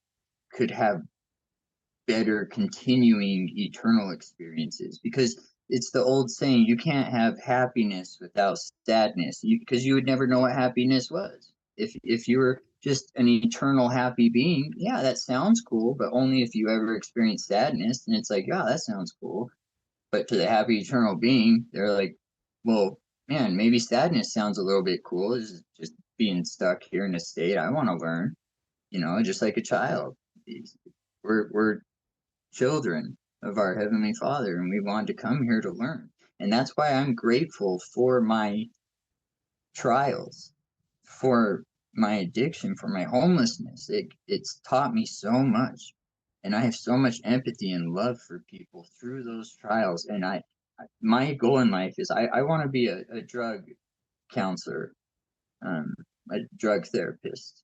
could have better continuing eternal experiences. Because it's the old saying, you can't have happiness without sadness, because you would never know what happiness was. If you were just an eternal happy being, yeah, that sounds cool, but only if you ever experience sadness. And it's like, yeah, that sounds cool, but to the happy eternal being, they're like, well, man, maybe sadness sounds a little bit cool. Is just being stuck here in a state. I want to learn, just like a child. We're children of our Heavenly Father, and we want to come here to learn. And that's why I'm grateful for my trials, for my addiction, for my homelessness. It's taught me so much. And I have so much empathy and love for people through those trials. And my goal in life is I want to be a drug counselor, a drug therapist.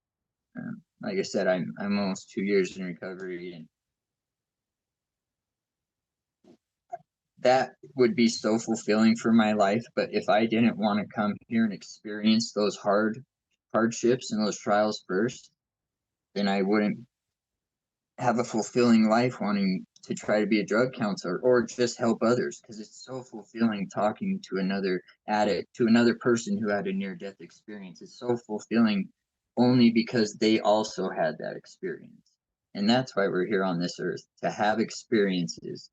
Like I said, I'm almost 2 years in recovery, and that would be so fulfilling for my life. But if I didn't want to come here and experience those hardships and those trials first, then I wouldn't have a fulfilling life wanting to try to be a drug counselor or just help others, because it's so fulfilling talking to another addict, to another person who had a near-death experience. It's so fulfilling only because they also had that experience. And that's why we're here on this earth, to have experiences,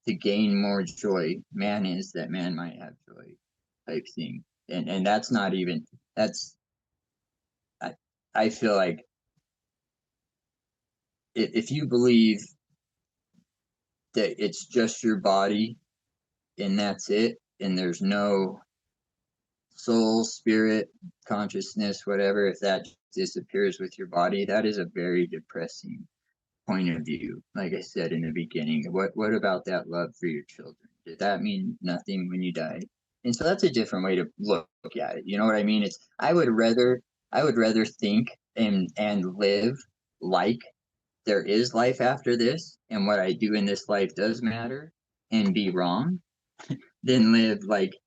to gain more joy. Man is that man might have joy type thing. And that's not even, that's, I feel like if you believe that it's just your body and that's it, and there's no soul, spirit, consciousness, whatever, if that disappears with your body, that is a very depressing point of view. Like I said in the beginning, what about that love for your children? Did that mean nothing when you died? And so that's a different way to look at it. You know what I mean? It's I would rather think and live like there is life after this, and what I do in this life does matter, and be wrong, than live like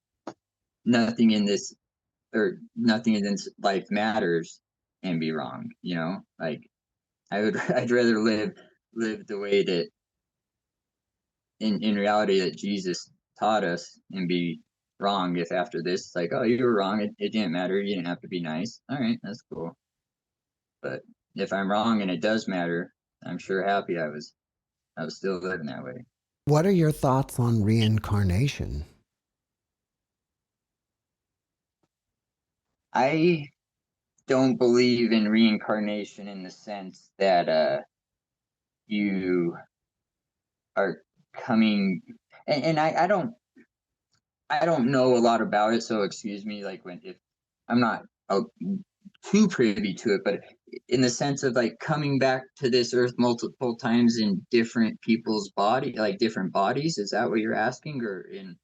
nothing in this nothing in this life matters and be wrong. You know, like I'd rather live the way that in reality that Jesus taught us, and be wrong if after this it's like, oh, you were wrong, it didn't matter, you didn't have to be nice. All right, that's cool. But if I'm wrong and it does matter, I'm sure happy I was still living that way. What are your thoughts on reincarnation? I don't believe in reincarnation in the sense that you are coming, and I don't know a lot about it, so excuse me, like when if I'm not too privy to it, but in the sense of like coming back to this earth multiple times in different people's body, like different bodies, is that what you're asking? Or in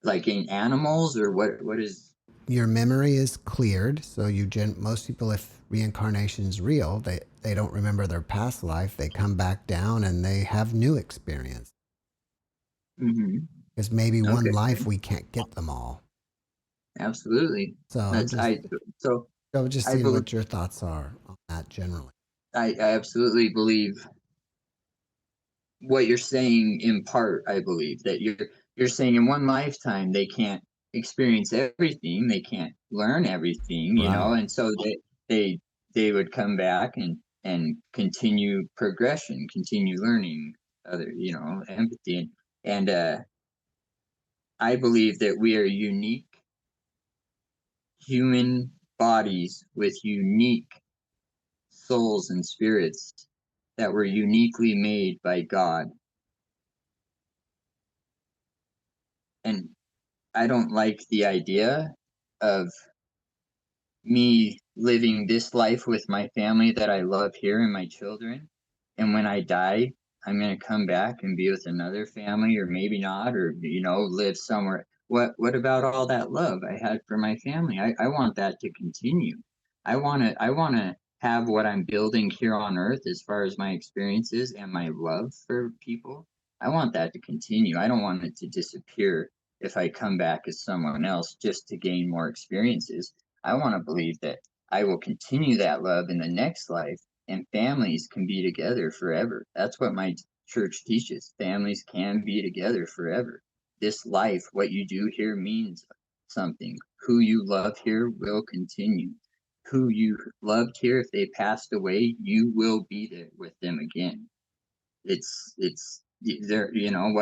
like in animals, or what is? Your memory is cleared, so most people, if reincarnation is real, they don't remember their past life. They come back down and they have new experience. Mm-hmm. Because maybe one Okay, life we can't get them all. absolutely. So That's I so I was just I seeing believe what your thoughts are on that generally. I absolutely believe what you're saying in part. I believe that you're saying in one lifetime they can't experience everything, they can't learn everything, you know, Right. and so they they would come back and continue progression, continue learning other, you know, empathy, and I believe that we are unique human bodies with unique souls and spirits that were uniquely made by God. And I don't like the idea of me living this life with my family that I love here and my children. And when I die, I'm going to come back and be with another family, or maybe not, or, you know, live somewhere. What about all that love I had for my family? I want that to continue. I want to have what I'm building here on earth as far as my experiences and my love for people. I want that to continue. I don't want it to disappear if I come back as someone else just to gain more experiences. I want to believe that I will continue that love in the next life, and families can be together forever. That's what my church teaches. Families can be together forever. This life, what you do here means something. Who you love here will continue. Who you loved here, if they passed away, you will be there with them again. It's there, you know,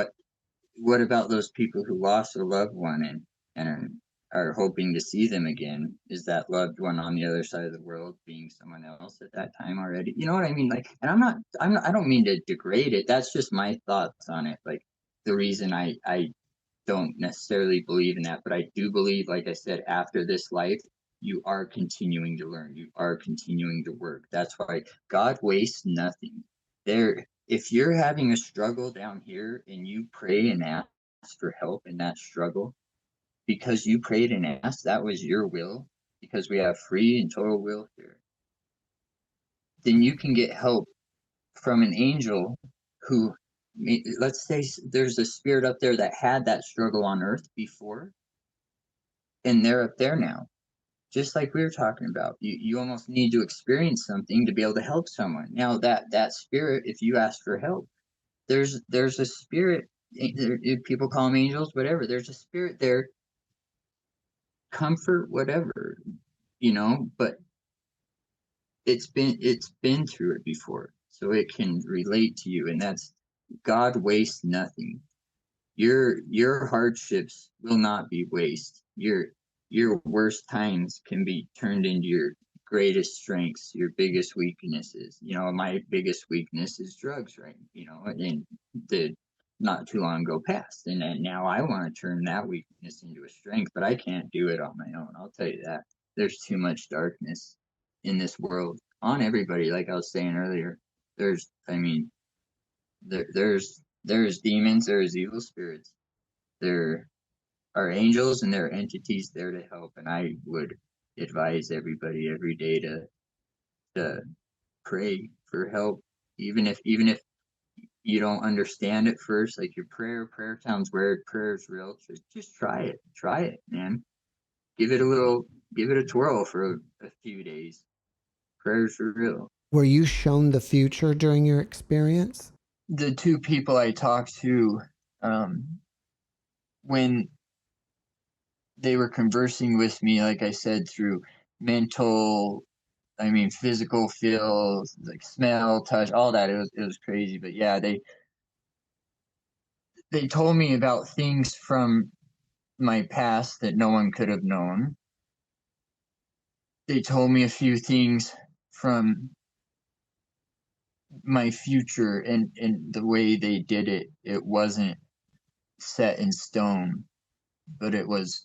what about those people who lost a loved one and are hoping to see them again? Is that loved one on the other side of the world being someone else at that time already? You know what I mean? Like, and I don't mean to degrade it. That's just my thoughts on it. Like, the reason I don't necessarily believe in that, but I do believe, like I said, after this life, you are continuing to learn. You are continuing to work. That's why God wastes nothing. There, if you're having a struggle down here and you pray and ask for help in that struggle, because you prayed and asked, that was your will, because we have free and total will here, then you can get help from an angel who, let's say there's a spirit up there that had that struggle on earth before, and they're up there now. Just like we were talking about, you almost need to experience something to be able to help someone. Now that spirit, if you ask for help, there's a spirit. People call them angels, whatever. There's a spirit there, comfort, whatever, but it's been through it before, so it can relate to you. And that's, God wastes nothing. Your hardships will not be waste. Your worst times can be turned into your greatest strengths, your biggest weaknesses. My biggest weakness is drugs, right? And the not too long ago passed, and now I want to turn that weakness into a strength, but I can't do it on my own. I'll tell you that. There's too much darkness in this world on everybody. Like I was saying earlier, I mean, there's demons, there's evil spirits, there are angels, and there are entities there to help. And I would advise everybody every day to pray for help, even if you don't understand at first. Like your prayer sounds weird. Prayer is real. Just try it, man. Give it a twirl for a few days. Prayers are real. Were you shown the future during your experience? The two people I talked to, when they were conversing with me, like I said, through physical feels, like smell, touch, all that. It was crazy. But yeah, they told me about things from my past that no one could have known. They told me a few things from my future, and the way they did it, it wasn't set in stone, but it was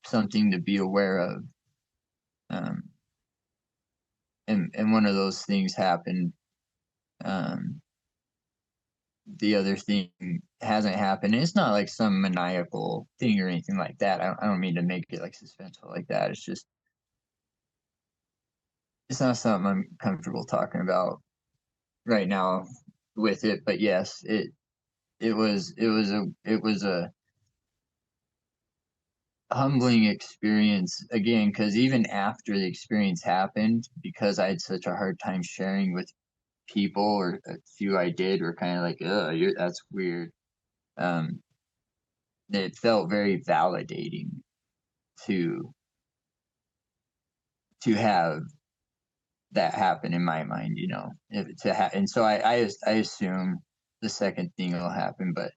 something to be aware of. And one of those things happened. The other thing hasn't happened. It's not like some maniacal thing or anything like that. I don't mean to make it like suspenseful like that. It's just, it's not something I'm comfortable talking about right now with it. But yes, it was a humbling experience again, because even after the experience happened, because I had such a hard time sharing with people, or a few I did were kind of like, that's weird. It felt very validating to have that happen in my mind, and so I assume the second thing will happen, but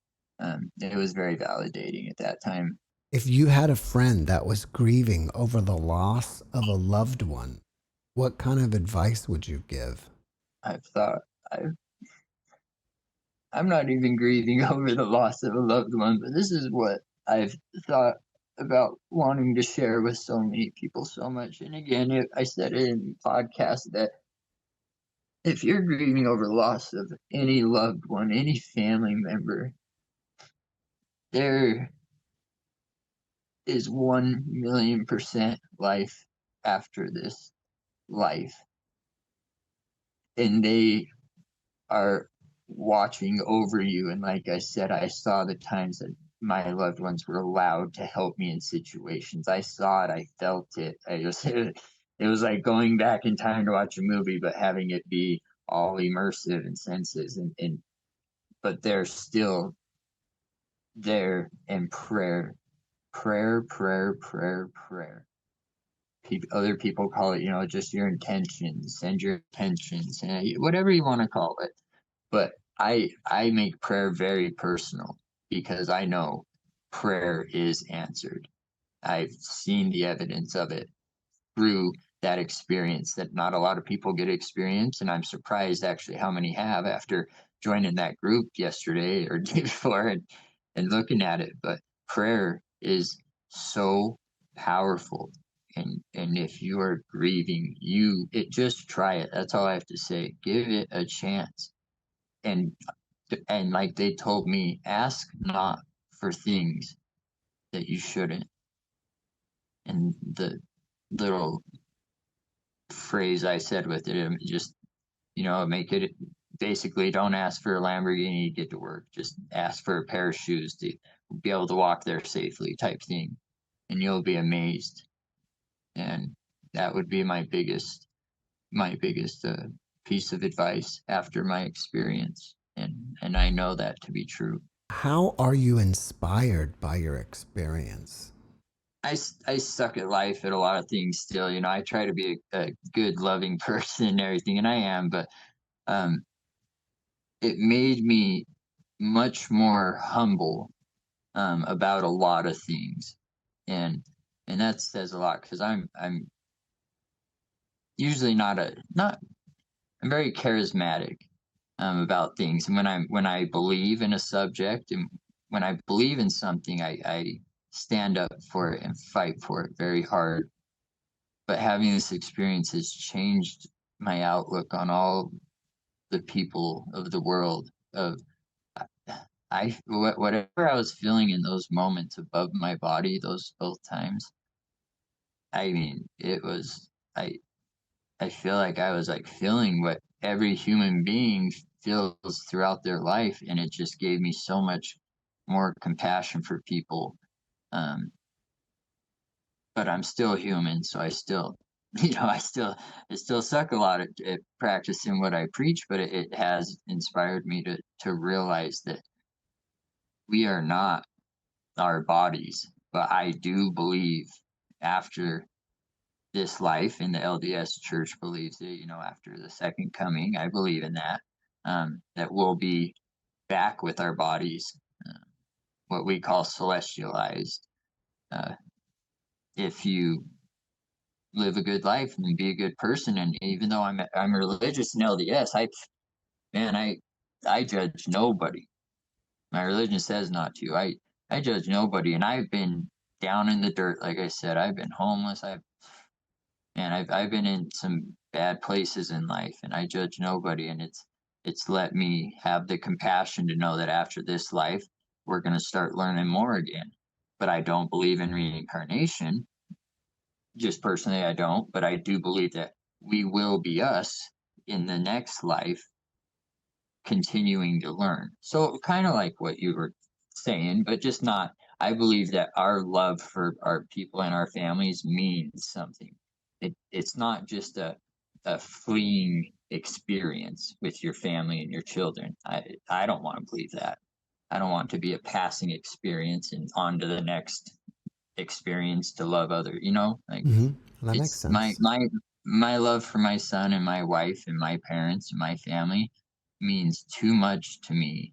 it was very validating at that time. If you had a friend that was grieving over the loss of a loved one, what kind of advice would you give? I've thought I'm not even grieving over the loss of a loved one, but this is what I've thought about wanting to share with so many people so much. And again, I said it in the podcast that if you're grieving over the loss of any loved one, any family member, there is 1,000,000% life after this life. And they are watching over you. And like I said, I saw the times that my loved ones were allowed to help me in situations. I saw it, I felt it. It was like going back in time to watch a movie, but having it be all immersive and senses, and but they're still there in prayer. Other people call it, just your intentions, send your intentions, whatever you want to call it. But I make prayer very personal, because I know prayer is answered. I've seen the evidence of it through that experience that not a lot of people get to experience. And I'm surprised actually how many have after joining that group yesterday or day before, and looking at it. But prayer is so powerful. And if you are grieving, just try it. That's all I have to say. Give it a chance. And like they told me, ask not for things that you shouldn't. And the little phrase I said with it, just make it basically, don't ask for a Lamborghini to get to work. Just ask for a pair of shoes to be able to walk there safely, type thing, and you'll be amazed. And that would be my biggest piece of advice after my experience. and I know that to be true. How are you inspired by your experience? I suck at life at a lot of things still. You know, I try to be a good, loving person and everything, and I am, but um, it made me much more humble about a lot of things, and that says a lot because I'm usually not I'm very charismatic about things, and when I believe in a subject and when I believe in something, I stand up for it and fight for it very hard. But having this experience has changed my outlook on all the people of the world. Of whatever I was feeling in those moments above my body, those both times. I mean, it was I feel like I was like feeling what every human being feels throughout their life, and it just gave me so much more compassion for people. Um, but I'm still human, so I still, you know, I still suck a lot at practicing what I preach, but it has inspired me to realize that we are not our bodies. But I do believe after this life, and the LDS Church believes it, you know, after the second coming, I believe in that, that we'll be back with our bodies, uh, what we call celestialized. Uh, if you live a good life and be a good person, and even though I'm religious in LDS, man, I judge nobody. My religion says not to. I judge nobody, and I've been down in the dirt, like I said. I've been homeless. I've been in some bad places in life, and I judge nobody, and it's let me have the compassion to know that after this life we're going to start learning more again. But I don't believe in reincarnation. Just personally, I don't, but I do believe that we will be us in the next life, continuing to learn. So kind of like what you were saying, but just not. I believe that our love for our people and our families means something. It's not just a fleeting experience with your family and your children. I don't want to believe that. I don't want to be a passing experience and on to the next experience to love other, you know, like Hmm. That makes it's my sense. my love for my son and my wife and my parents and my family means too much to me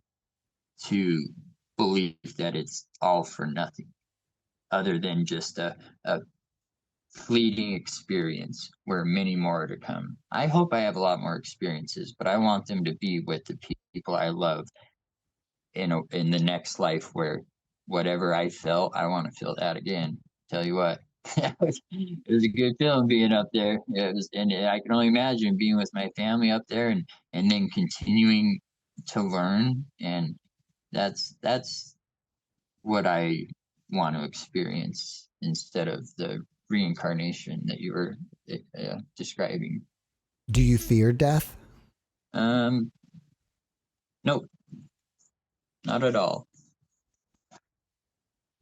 to believe that it's all for nothing other than just a fleeting experience where many more are to come. I hope I have a lot more experiences, but I want them to be with the people I love in the next life where whatever I felt, I want to feel that again. Tell you what, it was a good feeling being up there. It was, and I can only imagine being with my family up there and then continuing to learn. And that's what I want to experience instead of the reincarnation that you were describing. Do you fear death? Um, nope, not at all.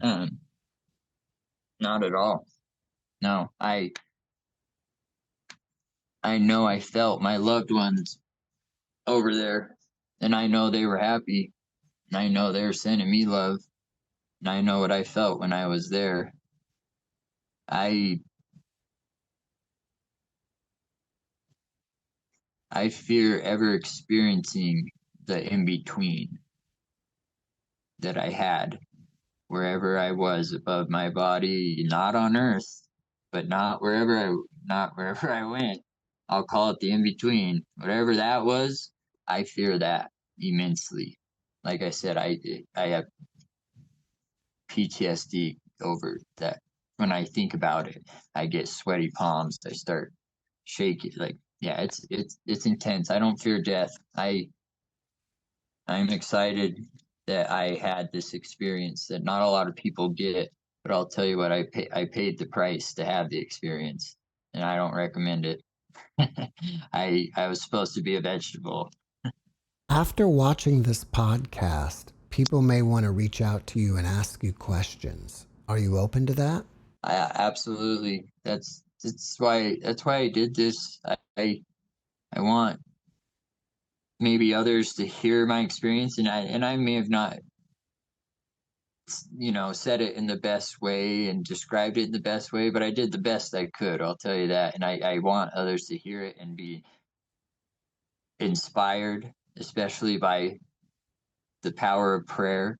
Um, not at all. No, I know I felt my loved ones over there, and I know they were happy, and I know they were sending me love, and I know what I felt when I was there. I I fear ever experiencing the in between that I had wherever I was above my body, not on Earth, but not wherever I went. I'll call it the in between. Whatever that was, I fear that immensely. Like I said, I have PTSD over that. When I think about it, I get sweaty palms. I start shaking. Like, yeah, it's intense. I don't fear death. I'm excited that I had this experience that not a lot of people get. But I'll tell you what, I paid the price to have the experience, and I don't recommend it. I was supposed to be a vegetable. After watching this podcast, people may want to reach out to you and ask you questions. Are you open to that? Absolutely. That's why I did this. I want maybe others to hear my experience, and I may have not, said it in the best way and described it in the best way, but I did the best I could. I'll tell you that, and I want others to hear it and be inspired, especially by the power of prayer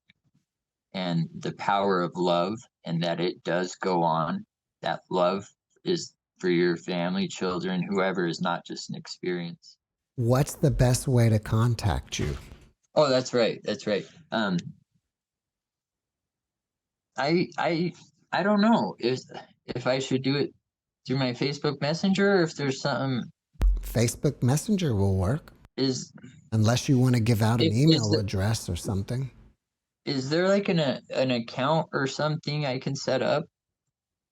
and the power of love, and that it does go on. That love is for your family, children, whoever, is not just an experience. What's the best way to contact you? Oh, that's right. That's right. I don't know if I should do it through my Facebook Messenger, or if there's something. Facebook Messenger will work. Is Unless you want to give out an if email address or something. is there like an account or something I can set up,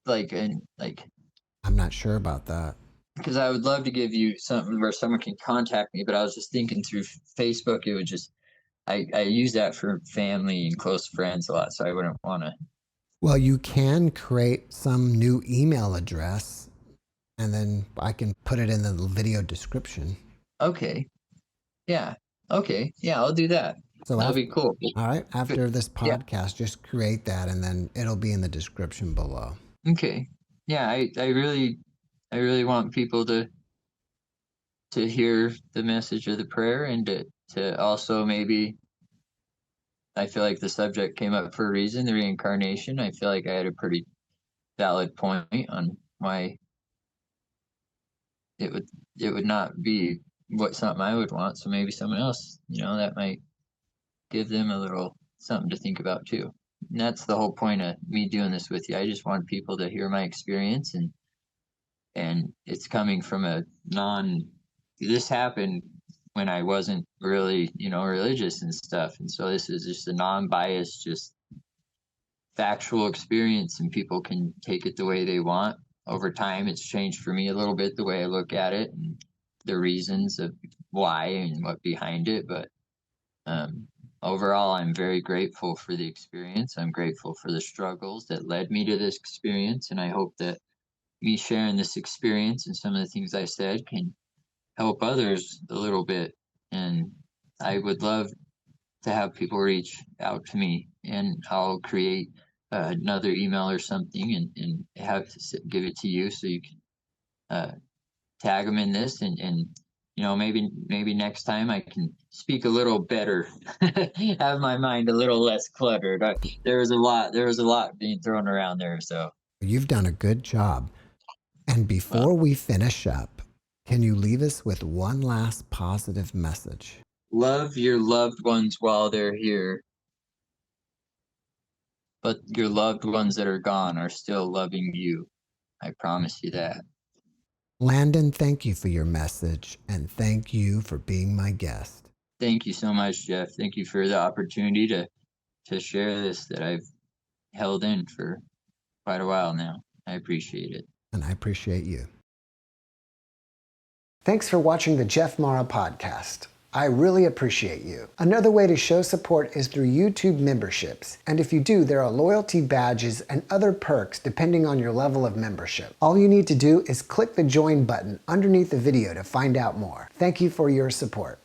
like I'm not sure about that. because I would love to give you something where someone can contact me, but I was just thinking through Facebook, it would just, I use that for family and close friends a lot, so I wouldn't want to. Well, you can create some new email address and then I can put it in the video description. Okay. Yeah. Okay. Yeah, I'll do that. So That'll after, be cool. all right, after this Yeah. podcast, just create that and then it'll be in the description below. Okay. Yeah, I really want people to hear the message of the prayer, and to also, maybe, I feel like the subject came up for a reason, the reincarnation. I feel like I had a pretty valid point on why it would not be something I would want. So maybe someone else, that might give them a little something to think about too. And that's the whole point of me doing this with you. I just want people to hear my experience, and it's coming from this happened when I wasn't really, religious and stuff. And so this is just a non-biased, just factual experience, and people can take it the way they want. Over time, it's changed for me a little bit, the way I look at it and the reasons of why and what behind it. But overall, I'm very grateful for the experience. I'm grateful for the struggles that led me to this experience. And I hope that me sharing this experience and some of the things I said can help others a little bit. And I would love to have people reach out to me, and I'll create another email or something, and give it to you, so you can tag them in this, and maybe next time I can speak a little better, have my mind a little less cluttered. There was a lot being thrown around there, so You've done a good job. And before we finish up, can you leave us with one last positive message? love your loved ones while they're here, but your loved ones that are gone are still loving you. I promise you that. Landon, thank you for your message and thank you for being my guest. Thank you so much, Jeff. Thank you for the opportunity to share this that I've held in for quite a while now. I appreciate it. And I appreciate you. Thanks for watching the JeffMara podcast. I really appreciate you. Another way to show support is through YouTube memberships. And if you do, there are loyalty badges and other perks depending on your level of membership. All you need to do is click the join button underneath the video to find out more. Thank you for your support.